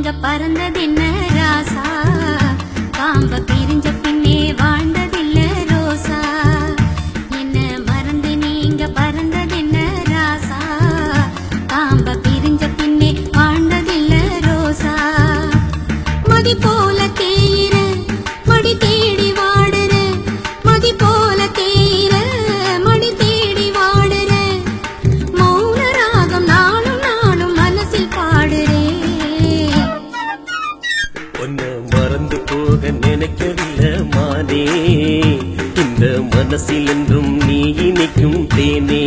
நீங்க பறந்ததென்ன ராசா, காம்ப பிரிஞ்ச பின்னே வாழ்ந்ததில்ல ரோசா. என்ன மறந்து நீங்க பறந்ததென்ன ராசா, காம்ப பிரிஞ்ச பின்னே வாழ்ந்ததில்ல ரோசா. மதி போல தேயிற மடி தேடி வாடுற, மதி போல தேயிற மடி தேடி வாடுற, மௌன ராகம் நானும் நானும் மனசில் பாடுறேன். உன்னை மறந்து போக நினைக்கவில்லை மானே, இந்த மனசில் என்றும் நீ இனிக்கும் தேனே.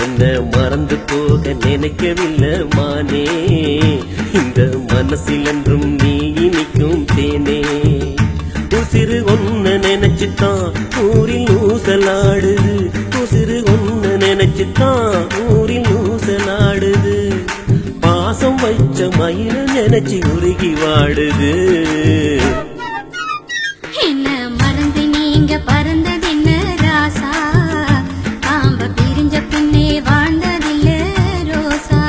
உன்னை மறந்து போக நினைக்கவில்லை மானே, இந்த மனசில் என்றும் நீ இனிக்கும் தேனே. உசிறு ஒன்ன நினைச்சுத்தான் ஊரில் ஊசலாடுது, உசிறு ஒன்ன நினைச்சுத்தான் ஊரில் ஊசலாடுது. பாசம் வைச்ச மயில நினைச்சு உருகி வாடுது. என்ன மறந்து நீங்க பறந்ததென்ன ராசா, காம்ப பிரிஞ்ச பின்னே வாழ்ந்ததில்ல ரோசா.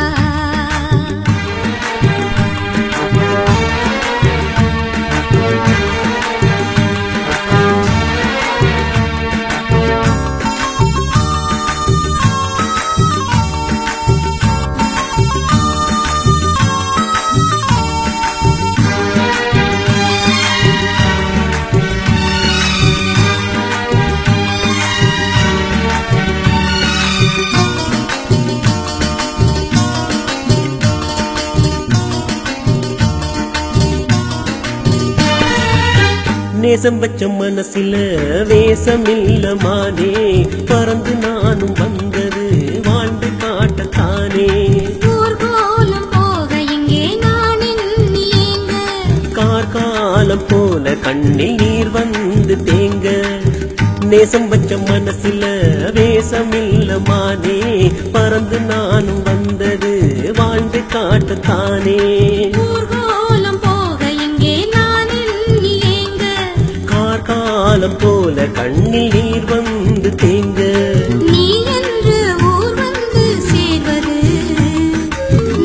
நேசம் வச்ச மனசில வேஷம் இல்ல மானே, பறந்து நானும் வந்தது வாழ்ந்து காட்டத்தானே. ஊர்கோலம் போக இங்கே நான் எண்ணியேங்க, கார்காலம் போல கண்ணில் நீர் வந்து தேங்க. நேசம் வச்ச மனசில வேஷம் இல்ல மானே, பறந்து நானும் வந்தது வாழ்ந்து காட்டத்தானே. ஊர்கோலம் போக இங்கே நான் எண்ணியேங்க, காலம் போல கண்ணில் நீர் வந்து தேங்க. நீ என்று ஊர் வந்து சேர்வது,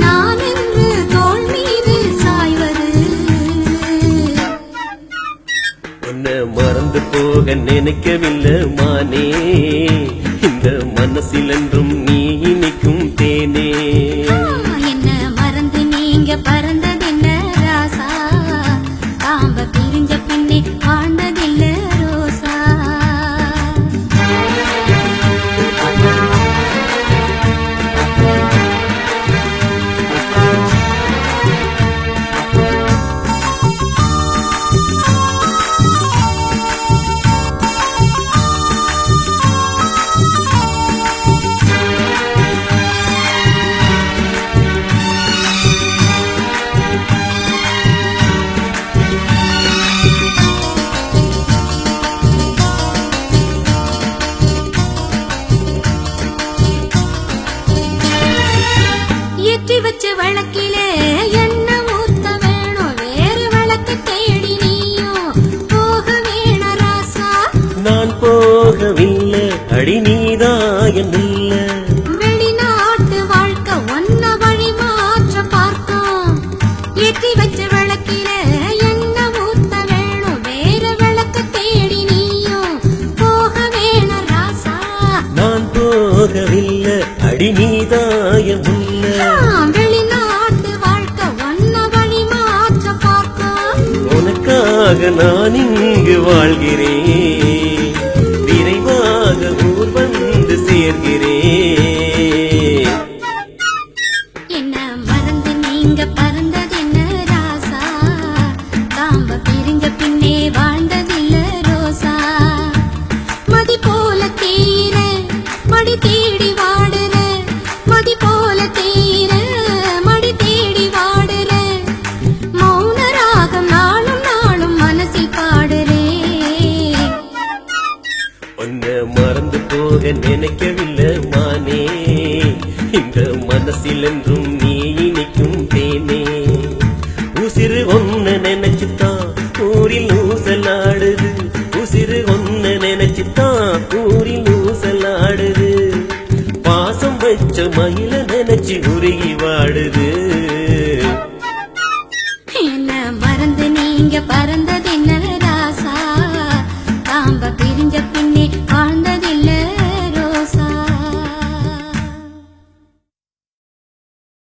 நான் என்று தோள் மீது சாய்வது. உன்னை மறந்து போக நினைக்கவில்லை மானே, இந்த மனசில் என்றும் நீ இனிக்கும் தேனே. என்ன மறந்து நீங்க பறந்ததென்ன ராசா, காம்ப பிரிஞ்ச பின்னே வாழ்ந்ததில்ல ரோசா. ஏற்றி வச்ச வழக்கிலே என்ன ஊத்த வேணும், வேறு வழக்கு தேடி நீயும் போக வேண ராசா. நான் போகவில்லை அடி நீதாயன் இல்ல, வெளிநாட்டு வாழ்க்கை ஒன்ன வழி மாற்ற பார்த்தோம். ஏற்றி வச்ச வழக்கிலே என்ன ஊத்த வேணும், வேறு வழக்கு தேடி நீயும் போக வேண ராசா. நான் போகவில்லை அடி நீதாயன் இல்ல. வெளிநாட்டு வாழ்க்கை ஒன்ன வழி மாற்ற பார்த்தோம். உனக்காக நான் இங்கு வாழ்கிறேன், விரைவாக ஊர் வந்து சேர்கிறேன். என்ன மறந்து நீங்க பறந்ததென்ன ராசா, காம்ப பிரிஞ்ச பின்னே வாழ்ந்ததில்ல ரோசா. மதி போல தேயிற மடி தேடி வாடுற, மதி போல தேயிற மடி தேடி வாடுற, மௌன ராகம் நாளும் நாளும் மனசில் பாடுறேன். உன்னை மறந்து போக நினைக்கவில்லை மானே, இந்த மனசில் என்றும் நீ இனிக்கும் தேனே. உசிறு ஒன்ன நினைச்சுத்தான் ஊரில் ஊசலாடுது, உசிறு ஒன்ன நினைச்சுத்தான் ஊரில் ஊசலாடுது. பாசம் வச்ச மயில நினைச்சு உருகி வாடுது.